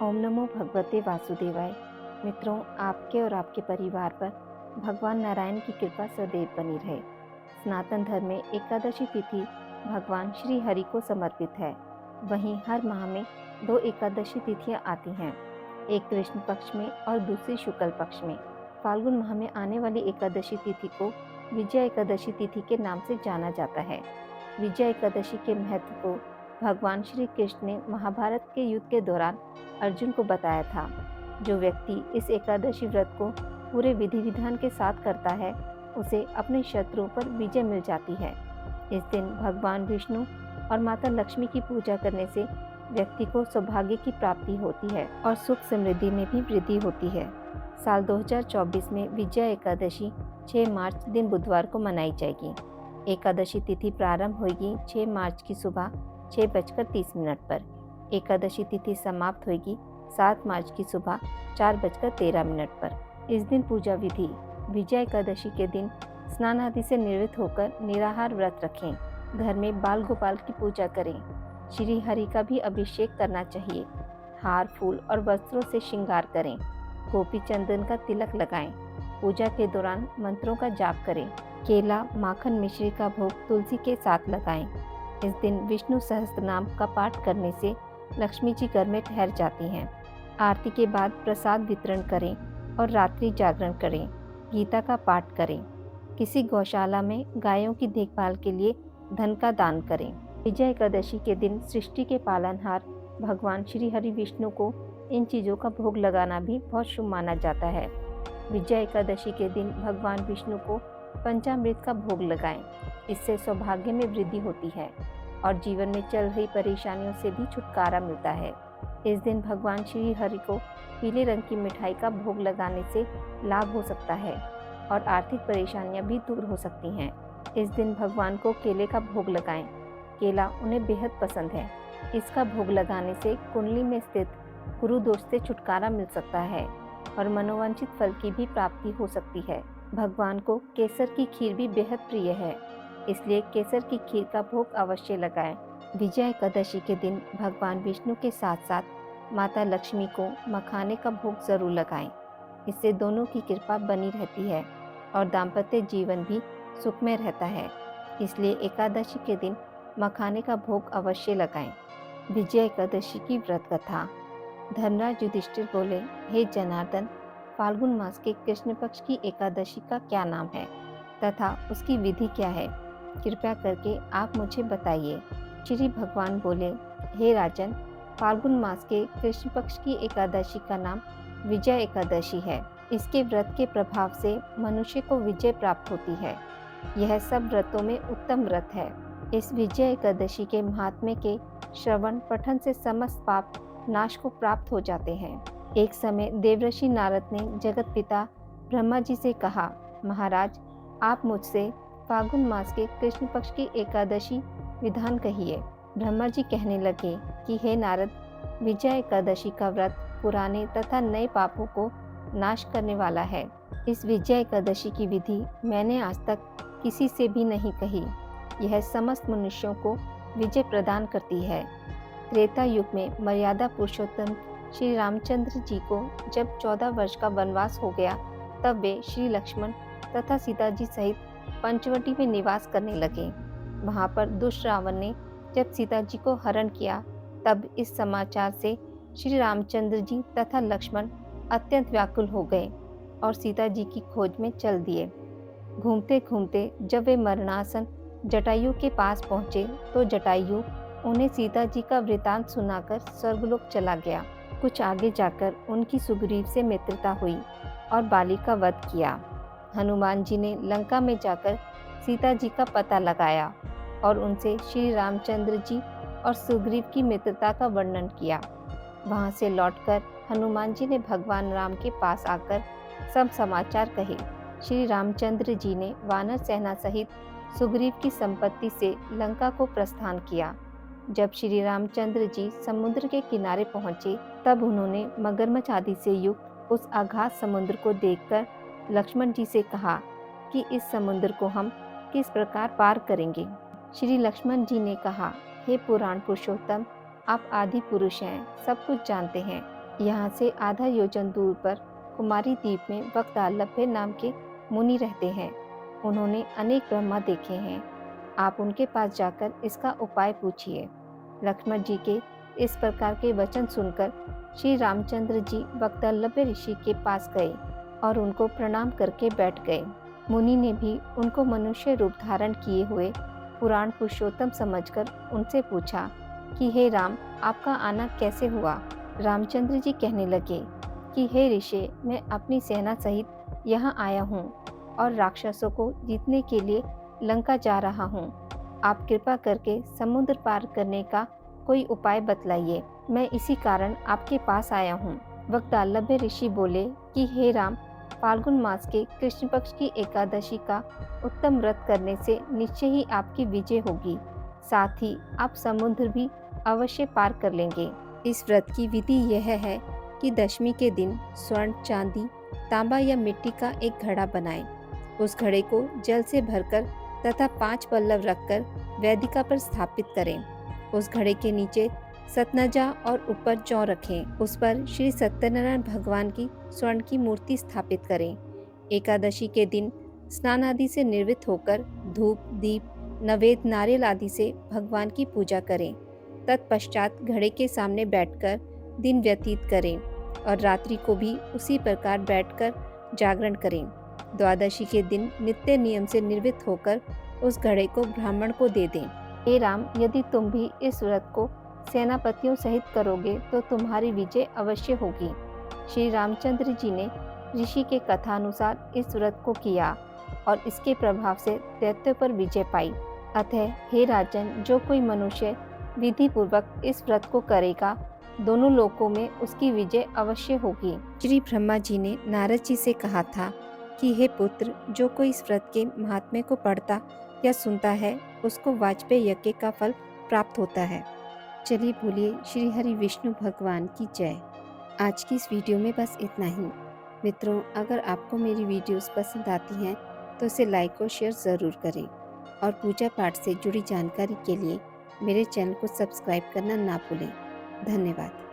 ओम नमो भगवते वासुदेवाय। मित्रों, आपके और आपके परिवार पर भगवान नारायण की कृपा सदैव बनी रहे। सनातन धर्म में एकादशी तिथि भगवान श्री हरि को समर्पित है। वहीं हर माह में 2 एकादशी तिथियां आती हैं, एक कृष्ण पक्ष में और दूसरी शुक्ल पक्ष में। फाल्गुन माह में आने वाली एकादशी तिथि को विजया एकादशी तिथि के नाम से जाना जाता है। विजया एकादशी के महत्व को भगवान श्री कृष्ण ने महाभारत के युद्ध के दौरान अर्जुन को बताया था। जो व्यक्ति इस एकादशी व्रत को पूरे विधि विधान के साथ करता है, उसे अपने शत्रुओं पर विजय मिल जाती है। इस दिन भगवान विष्णु और माता लक्ष्मी की पूजा करने से व्यक्ति को सौभाग्य की प्राप्ति होती है और सुख समृद्धि में भी वृद्धि होती है। साल 2024 में विजया एकादशी 6 मार्च दिन बुधवार को मनाई जाएगी। एकादशी तिथि प्रारंभ होगी 6 मार्च की सुबह 6:30 पर। एकादशी तिथि समाप्त होगी 7 मार्च की सुबह 4:13 पर। इस दिन पूजा विधि: विजया एकादशी के दिन स्नान आदि से निवृत्त होकर निराहार व्रत रखें। घर में बाल गोपाल की पूजा करें। श्री हरि का भी अभिषेक करना चाहिए। हार, फूल और वस्त्रों से श्रृंगार करें। गोपी चंदन का तिलक लगाएं। पूजा के दौरान मंत्रों का जाप करें। केला, माखन, मिश्री का भोग तुलसी के साथ लगाएं। इस दिन विष्णु सहस्त्र नाम का पाठ करने से लक्ष्मी जी घर में ठहर जाती हैं। आरती के बाद प्रसाद वितरण करें और रात्रि जागरण करें। गीता का पाठ करें। किसी गौशाला में गायों की देखभाल के लिए धन का दान करें। विजय एकादशी के दिन सृष्टि के पालनहार भगवान श्री हरि विष्णु को इन चीज़ों का भोग लगाना भी बहुत शुभ माना जाता है। विजय एकादशी के दिन भगवान विष्णु को पंचामृत का भोग लगाएं। इससे सौभाग्य में वृद्धि होती है और जीवन में चल रही परेशानियों से भी छुटकारा मिलता है। इस दिन भगवान श्री हरि को पीले रंग की मिठाई का भोग लगाने से लाभ हो सकता है और आर्थिक परेशानियां भी दूर हो सकती हैं। इस दिन भगवान को केले का भोग लगाएं। केला उन्हें बेहद पसंद है। इसका भोग लगाने से कुंडली में स्थित गुरु दोष से छुटकारा मिल सकता है और मनोवांछित फल की भी प्राप्ति हो सकती है। भगवान को केसर की खीर भी बेहद प्रिय है, इसलिए केसर की खीर का भोग अवश्य लगाएं। विजया एकादशी के दिन भगवान विष्णु के साथ साथ माता लक्ष्मी को मखाने का भोग जरूर लगाएं। इससे दोनों की कृपा बनी रहती है और दाम्पत्य जीवन भी सुखमय रहता है। इसलिए एकादशी के दिन मखाने का भोग अवश्य लगाएं। विजया एकादशी की व्रत कथा। धर्मराज युधिष्ठिर बोले, हे जनार्दन, फाल्गुन मास के कृष्ण पक्ष की एकादशी का क्या नाम है तथा उसकी विधि क्या है? कृपया करके आप मुझे बताइए। श्री भगवान बोले, हे राजन, फाल्गुन मास के कृष्ण पक्ष की एकादशी का नाम विजय एकादशी है। इसके व्रत के प्रभाव से मनुष्य को विजय प्राप्त होती है। यह सब व्रतों में उत्तम व्रत है। इस विजय एकादशी के महात्म्य के श्रवण पठन से समस्त पाप नाश को प्राप्त हो जाते हैं। एक समय देवर्षि नारद ने जगत पिता ब्रह्मा जी से कहा, महाराज, आप मुझसे फाल्गुन मास के कृष्ण पक्ष की एकादशी विधान कहिए। ब्रह्मा जी कहने लगे कि हे नारद, विजया एकादशी का व्रत पुराने तथा नए पापों को नाश करने वाला है। इस विजया एकादशी की विधि मैंने आज तक किसी से भी नहीं कही। यह समस्त मनुष्यों को विजय प्रदान करती है। त्रेता युग में मर्यादा पुरुषोत्तम श्री रामचंद्र जी को जब 14 वर्ष का वनवास हो गया, तब वे श्री लक्ष्मण तथा सीता जी सहित पंचवटी में निवास करने लगे। वहां पर दुष्ट रावण ने जब सीता जी को हरण किया, तब इस समाचार से श्री रामचंद्र जी तथा लक्ष्मण अत्यंत व्याकुल हो गए और सीता जी की खोज में चल दिए। घूमते घूमते जब वे मरणासन जटायु के पास पहुंचे, तो जटायु उन्हें सीता जी का वृतांत सुनाकर स्वर्गलोक चला गया। कुछ आगे जाकर उनकी सुग्रीव से मित्रता हुई और बाली का वध किया। हनुमान जी ने लंका में जाकर सीता जी का पता लगाया और उनसे श्री रामचंद्र जी और सुग्रीव की मित्रता का वर्णन किया। वहां से लौटकर हनुमान जी ने भगवान राम के पास आकर सब समाचार कहे। श्री रामचंद्र जी ने वानर सेना सहित सुग्रीव की संपत्ति से लंका को प्रस्थान किया। जब श्री रामचंद्र जी समुद्र के किनारे पहुंचे, तब उन्होंने मगरमच्छ आदि से युक्त उस अगाध समुद्र को देखकर लक्ष्मण जी से कहा कि इस समुद्र को हम किस प्रकार पार करेंगे। श्री लक्ष्मण जी ने कहा, हे पुराण पुरुषोत्तम, आप आदि पुरुष हैं, सब कुछ जानते हैं। यहाँ से आधा योजन दूर पर कुमारी द्वीप में वक्तालभ्य नाम के मुनि रहते हैं। उन्होंने अनेक ब्रह्मा देखे हैं। आप उनके पास जाकर इसका उपाय पूछिए। लक्ष्मण जी के इस प्रकार के वचन सुनकर श्री रामचंद्र जी वक्तालभ्य ऋषि के पास गए और उनको प्रणाम करके बैठ गए। मुनि ने भी उनको मनुष्य रूप धारण किए हुए पुराण पुरुषोत्तम समझकर उनसे पूछा कि हे राम, आपका आना कैसे हुआ। रामचंद्र जी कहने लगे कि हे ऋषि, मैं अपनी सेना सहित यहाँ आया हूँ और राक्षसों को जीतने के लिए लंका जा रहा हूँ। आप कृपा करके समुद्र पार करने का कोई उपाय बतलाइए। मैं इसी कारण आपके पास आया हूँ। वक्तालभ्य ऋषि बोले कि हे राम, फाल्गुन मास के कृष्ण पक्ष की एकादशी का उत्तम व्रत करने से निश्चय ही आपकी विजय होगी। साथ ही आप समुद्र भी अवश्य पार कर लेंगे। इस व्रत की विधि यह है कि दशमी के दिन स्वर्ण, चांदी, तांबा या मिट्टी का एक घड़ा बनाएं। उस घड़े को जल से भरकर तथा 5 पल्लव रखकर वेदिका पर स्थापित करें। उस घड़े के नीचे सतनजा और ऊपर जौ रखें। उस पर श्री सत्यनारायण भगवान की स्वर्ण की मूर्ति स्थापित करें। एकादशी के दिन स्नान आदि से निर्वृत्त होकर धूप, दीप, नवेद, नारियल आदि से भगवान की पूजा करें। तत्पश्चात घड़े के सामने बैठकर दिन व्यतीत करें और रात्रि को भी उसी प्रकार बैठकर जागरण करें। द्वादशी के दिन नित्य नियम से निर्वृत्त होकर उस घड़े को ब्राह्मण को दे दें। हे राम, यदि तुम भी इस व्रत को सेनापतियों सहित करोगे तो तुम्हारी विजय अवश्य होगी। श्री रामचंद्र जी ने ऋषि के कथानुसार इस व्रत को किया और इसके प्रभाव से दैत्यों पर विजय पाई। अतः हे राजन, जो कोई मनुष्य विधि पूर्वक इस व्रत को करेगा, दोनों लोकों में उसकी विजय अवश्य होगी। श्री ब्रह्मा जी ने नारद जी से कहा था कि हे पुत्र, जो कोई इस व्रत के महात्म्य को पढ़ता या सुनता है, उसको वाजपेय यज्ञ का फल प्राप्त होता है। चलिए बोलिए श्री हरि विष्णु भगवान की जय। आज की इस वीडियो में बस इतना ही। मित्रों, अगर आपको मेरी वीडियोस पसंद आती हैं तो इसे लाइक और शेयर ज़रूर करें और पूजा पाठ से जुड़ी जानकारी के लिए मेरे चैनल को सब्सक्राइब करना ना भूलें। धन्यवाद।